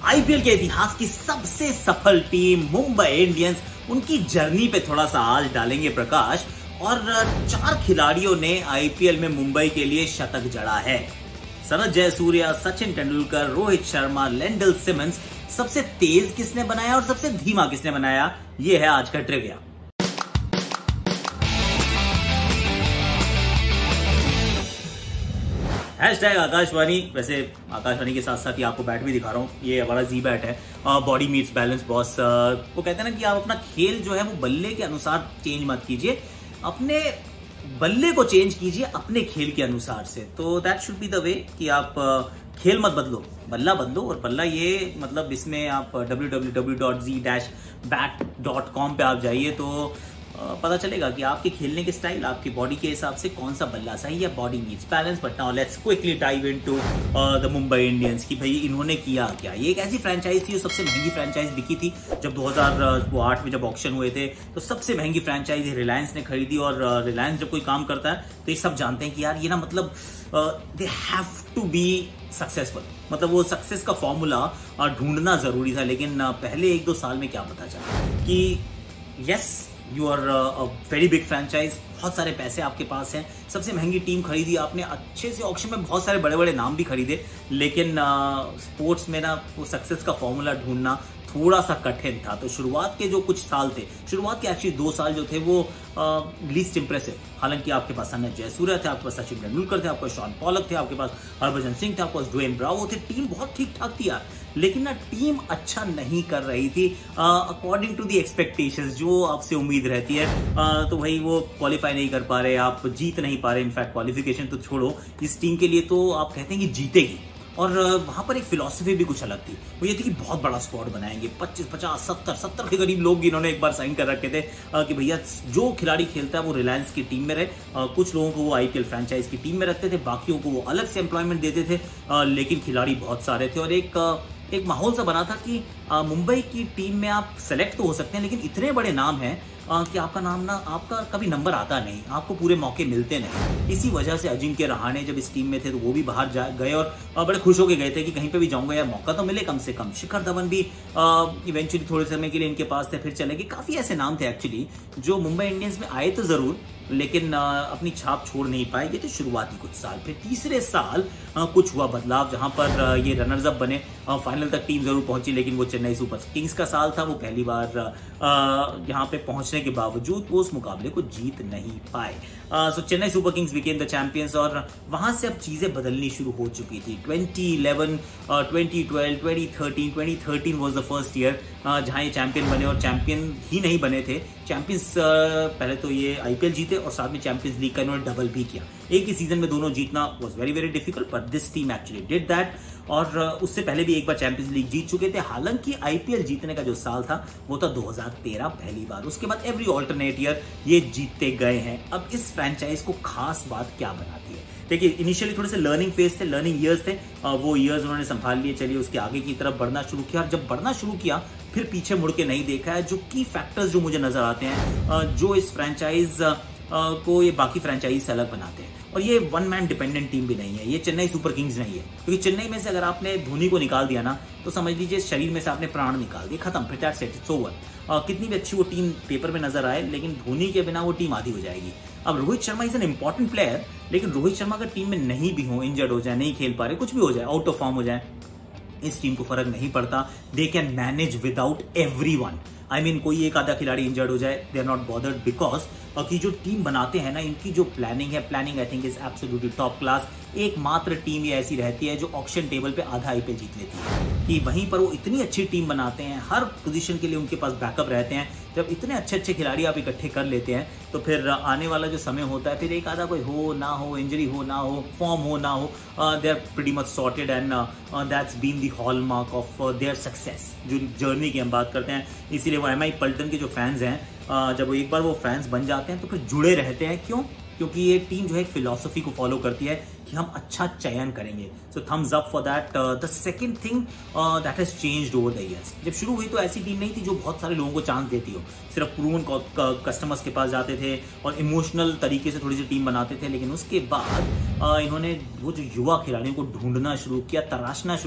IPL के इतिहास की सबसे सफल टीम मुंबई इंडियंस, उनकी जर्नी पे थोड़ा सा आज डालेंगे प्रकाश। और 4 खिलाड़ियों ने आईपीएल में मुंबई के लिए शतक जड़ा है। Sanath Jayasuriya, Sachin Tendulkar, Rohit Sharma, Lendl Simmons. सबसे तेज किसने बनाया और सबसे धीमा किसने बनाया, यह है आज का ट्रिविया। हैशटैग आकाशवाणी। वैसे आकाशवाणी के साथ साथ ही आपको बैट भी दिखा रहा हूँ, ये हमारा जी बैट है। Body meets balance boss. वो कहते हैं ना कि आप अपना खेल जो है वो बल्ले के अनुसार चेंज मत कीजिए, अपने बल्ले को चेंज कीजिए अपने खेल के अनुसार से। तो that should be the way कि आप खेल मत बदलो, बल्ला बदलो। और बल्ला ये मतलब इसमें आप www.z-bat.com पे आप जाइए तो पता चलेगा कि आपके खेलने के स्टाइल, आपकी बॉडी के हिसाब से कौन सा बल्ला सही है। Body meets balance. But now let's quickly dive into the Mumbai Indians कि भाई इन्होंने किया क्या। ये एक ऐसी फ्रेंचाइज थी जो सबसे महंगी फ्रेंचाइज बिकी थी जब 2008 में जब ऑक्शन हुए थे, तो सबसे महंगी फ्रेंचाइज रिलायंस ने खरीदी। और रिलायंस जब कोई काम करता है तो ये सब जानते हैं कि यार ये ना मतलब they have to be successful, मतलब वो सक्सेस का फॉर्मूला ढूंढना जरूरी था। लेकिन पहले 1-2 साल में क्या पता चला कि yes you are a very big franchise, बहुत सारे पैसे आपके पास हैं, सबसे महंगी टीम खरीदी आपने, अच्छे से ऑक्शन में बहुत सारे बड़े बड़े नाम भी खरीदे। लेकिन स्पोर्ट्स में ना वो सक्सेस का फॉर्मूला ढूंढना थोड़ा सा कठिन था। तो शुरुआत के जो कुछ साल थे, शुरुआत के एक्चुअली 2 साल जो थे वो लीस्ट इंप्रेसिव। हालांकि आपके पास सनत जयसूर्या थे, आपके पास सचिन तेंदुलकर थे, आपके पास शॉन पॉलक थे, आपके पास हरभजन सिंह थे, आपके पास ड्वेन ब्रावो थे। टीम बहुत ठीक ठाक थी यार, लेकिन ना टीम अच्छा नहीं कर रही थी अकॉर्डिंग टू दी एक्सपेक्टेशंस, जो आपसे उम्मीद रहती है। तो भाई वो क्वालिफाई नहीं कर पा रहे, आप जीत नहीं पा रहे। इनफैक्ट क्वालिफिकेशन तो छोड़ो, इस टीम के लिए तो आप कहते हैं कि जीतेगी। और वहां पर एक फिलॉसफी भी कुछ अलग थी, वो ये थी कि बहुत बड़ा स्क्वाड बनाएंगे। 25, 50, 70 के करीब लोग इन्होंने एक बार साइन कर रखे थे कि भैया जो खिलाड़ी खेलता है वो रिलायंस की टीम में रहे। कुछ लोगों को वो आईपीएल फ्रेंचाइज की टीम में रखते थे, बाकियों को वो अलग से एम्प्लॉयमेंट देते थे। लेकिन खिलाड़ी बहुत सारे थे और एक माहौल सा बना था कि मुंबई की टीम में आप सेलेक्ट तो हो सकते हैं, लेकिन इतने बड़े नाम हैं कि आपका नाम ना, आपका कभी नंबर आता नहीं, आपको पूरे मौके मिलते नहीं। इसी वजह से अजिंक्य रहाणे जब इस टीम में थे तो वो भी बाहर गए और बड़े खुश होकर गए थे कि कहीं पे भी जाऊंगा यार मौका तो मिले कम से कम। शिखर धवन भी इवेंचुअली थोड़े समय के लिए इनके पास थे, फिर चले गए। काफी ऐसे नाम थे एक्चुअली जो मुंबई इंडियंस में आए तो जरूर, लेकिन अपनी छाप छोड़ नहीं पाए। ये तो शुरुआती कुछ साल। फिर तीसरे साल कुछ हुआ बदलाव, जहां पर ये रनर्स अप बने। फाइनल तक टीम जरूर पहुंची, लेकिन वो चेन्नई सुपर किंग्स का साल था। वो पहली बार यहां पे पहुंचने के बावजूद वो उस मुकाबले को जीत नहीं पाए। So Chennai Super Kings became the champions. और वहां से अब चीजें बदलनी शुरू हो चुकी थी। 2011, 2012, 2013 वाज द फर्स्ट ईयर जहां ये चैंपियन बने। और चैंपियन ही नहीं बने थे, चैंपियंस पहले तो ये आईपीएल जीते और साथ में चैंपियंस लीग का इन्होंने डबल भी किया। एक ही सीजन में दोनों जीतना was very very difficult, but this team actually did that. और उससे पहले भी एक बार चैंपियंस लीग जीत चुके थे। हालांकि आईपीएल जीतने का जो साल था वो था 2013 पहली बार। उसके बाद एवरी ऑल्टरनेट ईयर ये जीतते गए हैं। अब इस फ्रेंचाइज को खास बात क्या बनाती है? देखिए, इनिशियली थोड़े से लर्निंग फेज थे, लर्निंग ईयर्स थे, वो ईयर्स उन्होंने संभाल लिए। चलिए उसके आगे की तरफ बढ़ना शुरू किया। और जब बढ़ना शुरू किया फिर पीछे मुड़ के नहीं देखा है। जो की फैक्टर्स जो मुझे नजर आते हैं जो इस फ्रेंचाइज को ये बाकी फ्रेंचाइज से अलग बनाते हैं। और ये वन मैन डिपेंडेंट टीम भी नहीं है, ये चेन्नई सुपर किंग्स नहीं है। क्योंकि चेन्नई में से अगर आपने धोनी को निकाल दिया ना तो समझ लीजिए शरीर में से आपने प्राण निकाल दिए, खत्म, फिर दैट्स इट, इट्स ओवर। कितनी भी अच्छी वो टीम पेपर में नजर आए, लेकिन धोनी के बिना वो टीम आधी हो जाएगी। अब Rohit Sharma is an important player, लेकिन रोहित शर्मा अगर टीम में नहीं भी हो, इंजर्ड हो जाए, नहीं खेल पा रहे, कुछ भी हो जाए, आउट ऑफ फॉर्म हो जाए, इस टीम को फर्क नहीं पड़ता। They can manage without everyone. I mean कोई एक आधा खिलाड़ी इंजर्ड हो जाए, they are not bothered, because कि जो टीम बनाते हैं ना, इनकी जो प्लानिंग है, planning I think is absolutely top class. एकमात्र टीम ये ऐसी रहती है जो ऑक्शन टेबल पे आधा आईपीएल जीत लेती है, कि वहीं पर वो इतनी अच्छी टीम बनाते हैं, हर पोजीशन के लिए उनके पास बैकअप रहते हैं। जब इतने अच्छे अच्छे खिलाड़ी आप इकट्ठे कर लेते हैं तो फिर आने वाला जो समय होता है, फिर एक आधा कोई हो ना हो, इंजरी हो ना हो, फॉर्म हो ना हो, they are pretty much sorted and that's been the hallmark of their success. जो जर्नी की हम बात करते हैं, इसीलिए वो एमआई पल्टन के जो फैंस हैं, जब एक बार वो फैंस बन जाते हैं तो फिर जुड़े रहते हैं। क्यों? क्योंकि ये टीम जो है फिलॉसफी को फॉलो करती है कि हम अच्छा चयन करेंगे। सो Thums up for that. The second thing that has changed over the years, जब शुरू हुई तो ऐसी टीम नहीं थी जो बहुत सारे लोगों को चांस देती हो, सिर्फ प्रूवन कस्टमर्स के पास जाते थे और इमोशनल तरीके से थोड़ी सी टीम बनाते थे। लेकिन उसके बाद इन्होंने वो जो युवा खिलाड़ियों को ढूंढना शुरू किया, तलाशना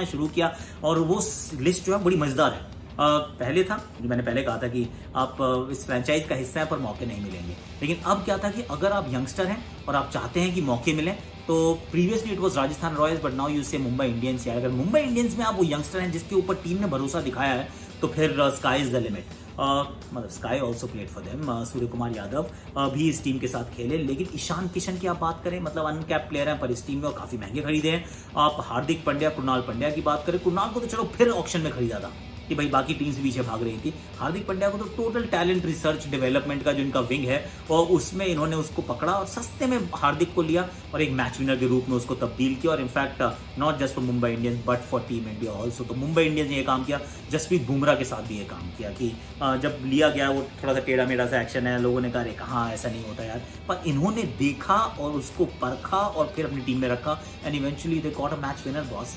शुरू किया और वो लिस्ट जो है बड़ी मजेदार है। पहले था जो मैंने पहले कहा था कि आप इस फ्रेंचाइज का हिस्सा है पर मौके नहीं मिलेंगे, लेकिन अब क्या था कि अगर आप यंगस्टर हैं और आप चाहते हैं कि मौके मिले तो previously it was Rajasthan Royals but now you से मुंबई इंडियंस। या अगर मुंबई इंडियंस में आप वो यंगस्टर हैं जिसके ऊपर टीम ने भरोसा दिखाया है तो फिर स्काई इज द लिमिट। मतलब Sky also played for them. Surya Kumar Yadav भी इस टीम के साथ खेले, लेकिन ईशान किशन की आप बात करें, मतलब अनकैप प्लेयर हैं पर इस टीम में काफी महंगे खरीदे हैं। आप हार्दिक पांड्या, कृणाल पांड्या की बात करें, कृणाल को तो चलो फिर ऑक्शन में खरीदा था कि भाई बाकी टीम्स पीछे भाग रही थी। हार्दिक पांड्या को तो टोटल टैलेंट रिसर्च डेवलपमेंट का जो इनका विंग है और उसमें इन्होंने उसको पकड़ा और सस्ते में हार्दिक को लिया और एक मैच विनर के रूप में उसको तब्दील किया। और in fact not just for Mumbai Indians but for team India also. तो मुंबई इंडियंस ने ये काम किया, जसप्रीत बुमराह के साथ भी ये काम किया कि जब लिया गया वो थोड़ा सा टेढ़ा मेढ़ा सा एक्शन है, लोगों ने कहा अरे कहाँ ऐसा नहीं होता यार, पर इन्होंने देखा और उसको परखा और फिर अपनी टीम में रखा and eventually they got a match winner boss.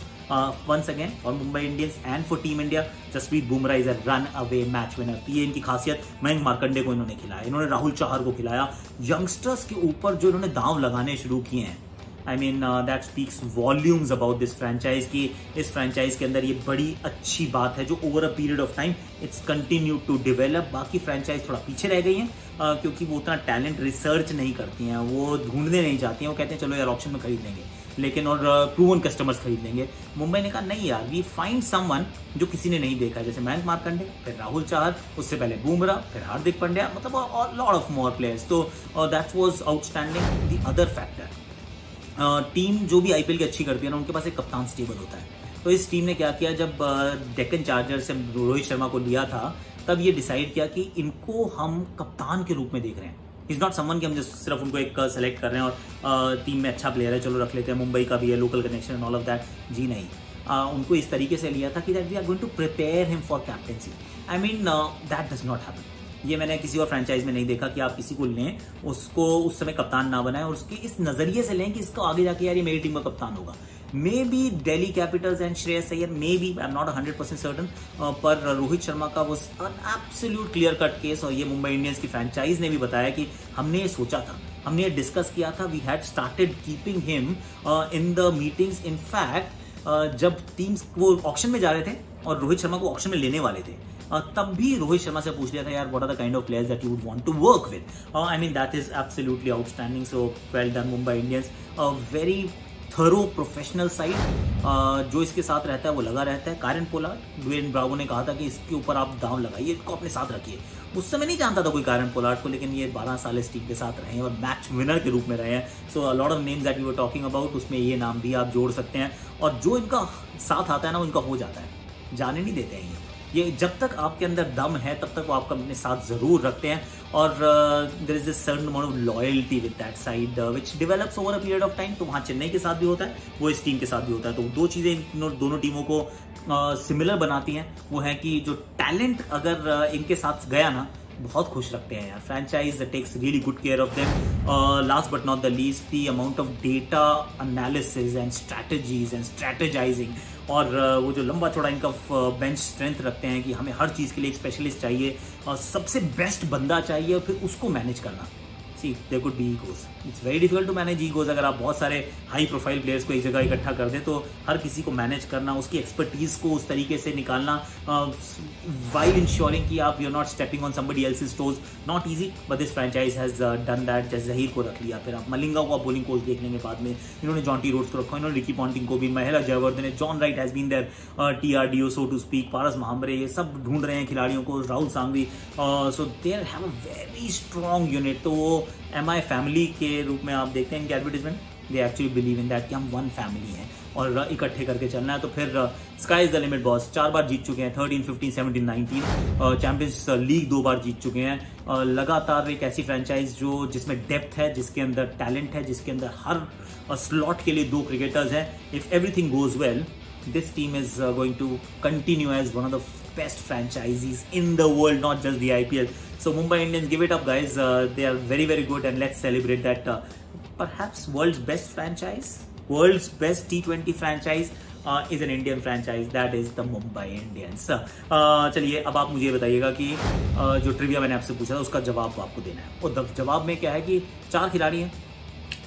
Once again for Mumbai Indians and for team India Jasprit Bumrah is a runaway match winner. ये इनकी खासियत। मयंक मार्कंडे को इन्होंने खिलाया, इन्होंने राहुल चहर को खिलाया। यंगस्टर्स के ऊपर जो इन्होंने दांव लगाने शुरू किए हैं, आई mean that speaks volumes about this franchise की इस फ्रेंचाइज के अंदर ये बड़ी अच्छी बात है जो over a period of time it's continue to develop. बाकी फ्रेंचाइज थोड़ा पीछे रह गई हैं क्योंकि वो उतना टैलेंट रिसर्च नहीं करती हैं, वो ढूंढने नहीं जाती हैं, वो कहते हैं चलो यार ऑप्शन में खरीद लेंगे लेकिन और प्रूवन कस्टमर्स खरीद लेंगे। मुंबई ने कहा नहीं यार, वी फाइंड समवन जो किसी ने नहीं देखा, जैसे मयंक मार्कंडे, फिर राहुल चहर, उससे पहले बुमराह, फिर हार्दिक पांड्या, मतलब लॉट ऑफ मोर प्लेयर्स। तो that was outstanding. The other factor, team जो भी आईपीएल की अच्छी करती है ना, उनके पास एक कप्तान स्टेबल होता है। तो इस टीम ने क्या किया, जब डेक्कन चार्जर्स से रोहित शर्मा को लिया था तब ये डिसाइड किया कि इनको हम कप्तान के रूप में देख रहे हैं। इज नॉट समवन कि हम सिर्फ उनको एक सेलेक्ट कर रहे हैं और टीम में अच्छा प्लेयर है चलो रख लेते हैं, मुंबई का भी है, local connection and all of that. जी नहीं, उनको इस तरीके से लिया था कि that we are going to prepare him for captaincy. I mean that does not happen. ये मैंने किसी और फ्रेंचाइज में नहीं देखा कि आप किसी को लें, उसको उस समय कप्तान ना बनाएं और उसके इस नजरिए से लें कि इसको आगे जाके यार ये मेरी टीम का कप्तान होगा। May be Delhi Capitals and Shreyas Iyer, may be, I am not 100% certain, पर रोहित शर्मा का वो an absolute clear cut case. और ये मुंबई इंडियंस की फ्रेंचाइज ने भी बताया कि हमने ये सोचा था, हमने ये डिस्कस किया था, we had started keeping him in the meetings. In fact जब टीम्स वो ऑक्शन में जा रहे थे और रोहित शर्मा को ऑक्शन में लेने वाले थे, तब भी रोहित शर्मा से पूछ लिया था यार what are the kind of players that you would want to work with. I mean that is absolutely outstanding. So well done Mumbai Indians. Very thorough professional side, जो इसके साथ रहता है वो लगा रहता है। कायरन पोलार्ड, ड्वेन ब्रावो ने कहा था कि इसके ऊपर आप दांव लगाइए, इसको अपने साथ रखिए। उस समय नहीं जानता था कोई कायरन पोलार्ड को, लेकिन ये 12 साल इस टीम के साथ रहे हैं और मैच विनर के रूप में रहे हैं। So a lot of names that we were talking about, उसमें ये नाम भी आप जोड़ सकते हैं। और जो इनका साथ आता है ना, उनका हो जाता है, जाने नहीं देते हैं ये जब तक आपके अंदर दम है तब तक वो आपका अपने साथ जरूर रखते हैं। और there is a certain amount of loyalty with that side which develops over a period of time. तो वहाँ चेन्नई के साथ भी होता है, वो इस टीम के साथ भी होता है। तो दो चीजें इन दोनों टीमों को सिमिलर बनाती हैं, वो है कि जो टैलेंट अगर इनके साथ गया ना, बहुत खुश रखते हैं यार। Franchise takes really good care of them. Last but not the least, the amount of data analysis and strategies and strategizing, और वो जो लंबा चौड़ा इनका बेंच स्ट्रेंथ रखते हैं कि हमें हर चीज़ के लिए एक स्पेशलिस्ट चाहिए और सबसे बेस्ट बंदा चाहिए और फिर उसको मैनेज करना। See there could be egos, it's very difficult to manage egos. अगर आप बहुत सारे हाई प्रोफाइल प्लेयर्स को एक जगह इकट्ठा कर दें तो हर किसी को मैनेज करना, उसकी एक्सपर्टीज को उस तरीके से निकालना while ensuring कि आप you're not stepping on somebody else's toes, not easy, but this franchise has done that। जैसे जहीर को रख लिया, फिर आप मलिंगा को आप बॉलिंग कोच देख लेंगे बाद में, इन्होंने जॉन्टी रोड्स को रखा, इन्होंने रिकी पॉन्टिंग को भी, महिला जयवर्धन है, John Wright has been there, TRDO so to speak, Paras Mhambrey, ये सब ढूंढ रहे हैं खिलाड़ियों को, Rahul Sanghvi. So there have a very strong unit. तो वो MI फैमिली के रूप में आप देखते हैं इनके advertisement, they actually believe in that कि हम वन फैमिली हैं और इकट्ठे करके चलना है। तो फिर sky is the limit boss. 4 बार जीत चुके हैं, 13, 15, 17, 19 चैंपियंस लीग 2 बार जीत चुके हैं। लगातार एक ऐसी फ्रेंचाइज जो जिसमें डेप्थ है, जिसके अंदर टैलेंट है, जिसके अंदर हर स्लॉट के लिए 2 क्रिकेटर्स हैं। If everything goes well this team is going to continue as one of the best franchises in the world, not just the IPL. So Mumbai Indians, give it up, guys. They are very, very good, and let's celebrate that. Perhaps world's best franchise, world's best T20 franchise is an Indian franchise. That is the Mumbai Indians. चलिए अब आप मुझे बताइएगा कि जो trivia मैंने आपसे पूछा था उसका जवाब आपको देना है। और जवाब में क्या है कि 4 खिलाड़ी हैं,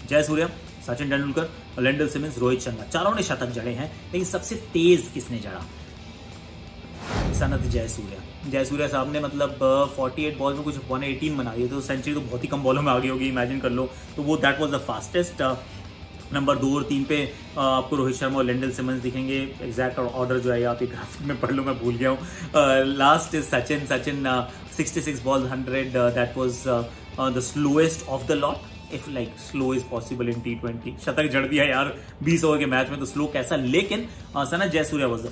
जय सूर्या, सचिन तेंदुलकर, लेंडल सिमंस, रोहित शर्मा, चारों ने शतक जड़े हैं, लेकिन सबसे तेज किसने जड़ा? सनत जयसूर्या। जयसूर्या साहब ने मतलब 48 बॉल में कुछ 118 बना दिए, तो सेंचुरी तो बहुत ही कम बॉलों में आ गई होगी, इमेजिन कर लो। तो वो that was the fastest. Number 2 और 3 पे आपको रोहित शर्मा और लेंडल सिमंस दिखेंगे। एग्जैक्ट ऑर्डर जो है आप एक ग्राफिक में पढ़ लो, मैं भूल गया हूँ। Last is Sachin 66 ball 100, that was the slowest of the lot, if like slow is possible in T20। शतक जड़ दिया यार 20 ओवर के मैच में, तो स्लो कैसा। लेकिन Sanath Jayasuriya was the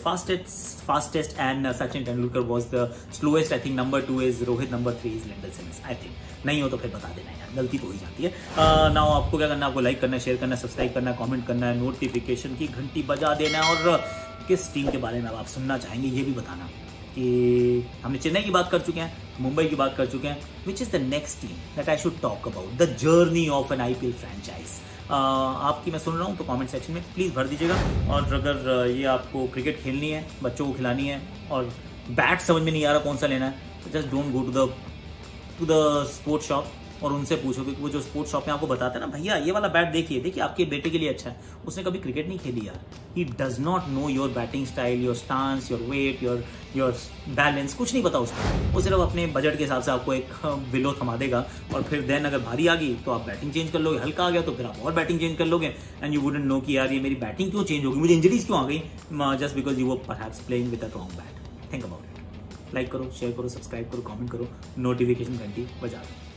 fastest and Sachin Tendulkar was the slowest. I think number 2 is Rohit, number 3 is Lendl Simmons. I think नहीं हो तो फिर बता देना यार, गलती तो हो ही जाती है। नाउ आपको क्या करना है, आपको लाइक करना है, शेयर करना है, सब्सक्राइब करना है, कमेंट करना है, नोटिफिकेशन की घंटी बजा देना है, और किस टीम के बारे में अब आप सुनना चाहेंगे ये भी बताना। कि हमने चेन्नई की बात कर चुके हैं, मुंबई की बात कर चुके हैं, which is the next team that I should talk about, the journey of an IPL franchise. आपकी मैं सुन रहा हूँ, तो कमेंट सेक्शन में प्लीज़ भर दीजिएगा। और अगर ये आपको क्रिकेट खेलनी है, बच्चों को खिलानी है, और बैट समझ में नहीं आ रहा कौन सा लेना है, तो just don't go to the sports shop और उनसे पूछो, क्योंकि वो जो स्पोर्ट्स शॉप में आपको बताते हैं ना, भैया ये वाला बैट देखिए आपके बेटे के लिए अच्छा है। उसने कभी क्रिकेट नहीं खेली यार, he does not know your batting style, your stance, your weight, your balance, कुछ नहीं पता उसको। वो सिर्फ अपने बजट के हिसाब से आपको एक विलो थमा देगा, और फिर देन अगर भारी आ गई तो आप बैटिंग चेंज कर लोगे, हल्का आ गया तो फिर आप और बैटिंग चेंज कर लोगे, एंड यू वुडंट नो कि यार ये मेरी बैटिंग क्यों चेंज होगी, मुझे इंजरीज क्यों आ गई, just because you were perhaps playing with a wrong bat. Think about it. Like करो, शेयर करो, सब्सक्राइब करो, कमेंट करो, नोटिफिकेशन घंटी बजा दो।